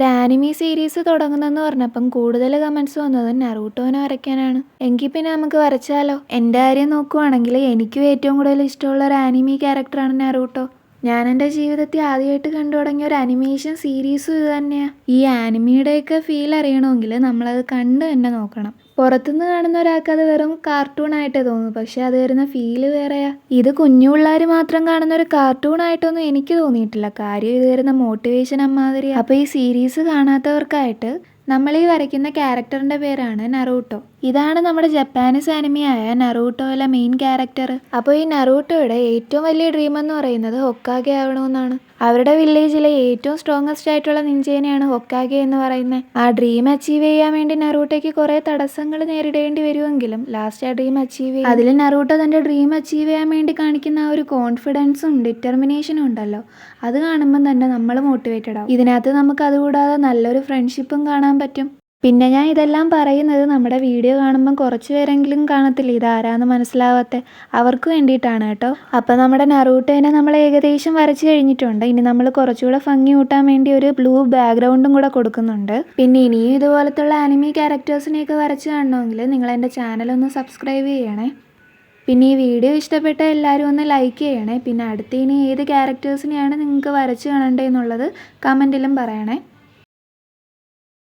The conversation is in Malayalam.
ഒരു ആനിമി സീരീസ് തുടങ്ങുന്നെന്ന് പറഞ്ഞപ്പം കൂടുതൽ കമൻസ് വന്നത് നറൂട്ടോനെ വരയ്ക്കാനാണ്. എങ്കിൽ പിന്നെ നമുക്ക് വരച്ചാലോ? എൻ്റെ കാര്യം നോക്കുവാണെങ്കിൽ എനിക്കും ഏറ്റവും കൂടുതൽ ഇഷ്ടമുള്ള ഒരു ആനിമി ക്യാരക്ടറാണ് നറൂട്ടോ. ഞാൻ എൻ്റെ ജീവിതത്തിൽ ആദ്യമായിട്ട് കണ്ടു തുടങ്ങിയ ഒരു അനിമേഷൻ സീരീസും ഇത് തന്നെയാണ്. ഈ ആനിമിയുടെയൊക്കെ ഫീൽ അറിയണമെങ്കിൽ നമ്മളത് കണ്ട് തന്നെ നോക്കണം. പുറത്തുനിന്ന് കാണുന്ന ഒരാൾക്ക് അത് വെറും കാർട്ടൂണായിട്ടേ തോന്നും, പക്ഷെ അത് വരുന്ന ഫീല് വേറെയാ. ഇത് കുഞ്ഞു പിള്ളേർ മാത്രം കാണുന്ന ഒരു കാർട്ടൂണായിട്ടൊന്നും എനിക്ക് തോന്നിയിട്ടില്ല. കാര്യം ഇത് വരുന്ന മോട്ടിവേഷൻ അമ്മാതിരി. അപ്പോൾ ഈ സീരീസ് കാണാത്തവർക്കായിട്ട് നമ്മൾ ഈ വരയ്ക്കുന്ന ക്യാരക്ടറിൻ്റെ പേരാണ് നറൂട്ടോ. ഇതാണ് നമ്മുടെ ജപ്പാനീസ് ആനിമിയായ നറൂട്ടോയിലെ മെയിൻ ക്യാരക്ടർ. അപ്പോൾ ഈ നറൂട്ടോയുടെ ഏറ്റവും വലിയ ഡ്രീം എന്ന് പറയുന്നത് ഹൊക്കാഗെ ആവണമെന്നാണ്. അവരുടെ വില്ലേജിലെ ഏറ്റവും സ്ട്രോങ്ങസ്റ്റ് ആയിട്ടുള്ള നിഞ്ചേനെയാണ് ഹൊക്കാഗെ എന്ന് പറയുന്നത്. ആ ഡ്രീം അച്ചീവ് ചെയ്യാൻ വേണ്ടി നറൂട്ടോയ്ക്ക് കുറേ തടസ്സങ്ങൾ നേരിടേണ്ടി വരുമെങ്കിലും ലാസ്റ്റ് ആ ഡ്രീം അച്ചീവ് ചെയ്യും. അതിൽ നറൂട്ടോ തൻ്റെ ഡ്രീം അച്ചീവ് ചെയ്യാൻ വേണ്ടി കാണിക്കുന്ന ആ ഒരു കോൺഫിഡൻസും ഡിറ്റർമിനേഷനും ഉണ്ടല്ലോ, അത് കാണുമ്പം തന്നെ നമ്മൾ മോട്ടിവേറ്റഡ് ആവും. ഇതിനകത്ത് നമുക്ക് അതുകൂടാതെ നല്ലൊരു ഫ്രണ്ട്ഷിപ്പും കാണാൻ പറ്റും. പിന്നെ ഞാൻ ഇതെല്ലാം പറയുന്നത് നമ്മുടെ വീഡിയോ കാണുമ്പം കുറച്ച് പേരെങ്കിലും കാണത്തില്ല ഇതാരാന്ന് മനസ്സിലാവാത്ത, അവർക്ക് വേണ്ടിയിട്ടാണ് കേട്ടോ. അപ്പം നമ്മുടെ നറൂട്ടോനെ നമ്മൾ ഏകദേശം വരച്ച് കഴിഞ്ഞിട്ടുണ്ട്. ഇനി നമ്മൾ കുറച്ചുകൂടെ ഭംഗി കൂട്ടാൻ വേണ്ടി ഒരു ബ്ലൂ ബാക്ക്ഗ്രൗണ്ടും കൂടെ കൊടുക്കുന്നുണ്ട്. പിന്നെ ഇനിയും ഇതുപോലത്തുള്ള ആനിമി ക്യാരക്ടേഴ്സിനെയൊക്കെ വരച്ച് കാണണമെങ്കിൽ നിങ്ങൾ എൻ്റെ ചാനലൊന്ന് സബ്സ്ക്രൈബ് ചെയ്യണേ. പിന്നെ ഈ വീഡിയോ ഇഷ്ടപ്പെട്ട എല്ലാവരും ഒന്ന് ലൈക്ക് ചെയ്യണേ. പിന്നെ അടുത്ത ഇനി ഏത് ക്യാരക്ടേഴ്സിനെയാണ് നിങ്ങൾക്ക് വരച്ച് കാണേണ്ടതെന്നുള്ളത് കമൻറ്റിലും പറയണേ.